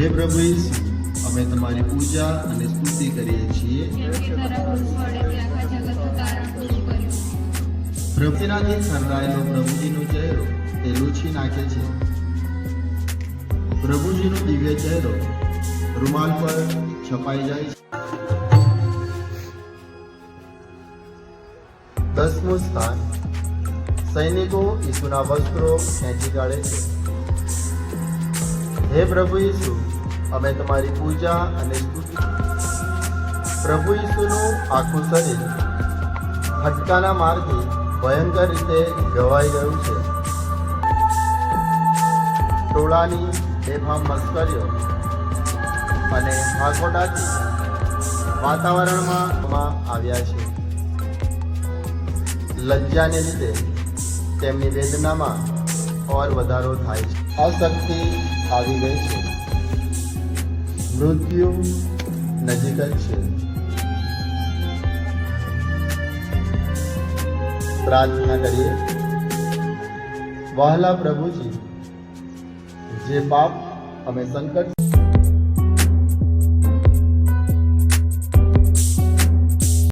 હે પ્રભુ ઈસુ, અમે તમારી પૂજા અને સ્તુતિ કરીએ છીએ. પ્રભુનાથી સરાયેલો પ્રભુજીનો ચહેરો તે લૂછી નાખે છે. પ્રભુજીનો દિવ્ય ચહેરો રૂમાલ પર છપાઈ જાય છે. 10મું સ્થાન, સૈનિકો ઈસુના વસ્ત્રો ખેંચી કાઢે છે. હે પ્રભુ ઈસુ, અમે તમારી પૂજા અને સ્તુતિ. પ્રભુ ઈસુનું આખું શરીર ફટકાના મારથી ભયંકર રીતે ઘવાઈ ગયું છે. ટોળાની બેફામ મસ્કરીઓ અને હાકોટાથી વાતાવરણમાં આવ્યા છે. લજ્જાને લીધે તેમની વેદનામાં ઓર વધારો થાય છે. અશક્તિ આવી ગઈ છે. મૃત્યુ નજીક જ છે. પ્રાર્થના કરીએ. વહાલા પ્રભુજી, જે પાપ અમે સંકટ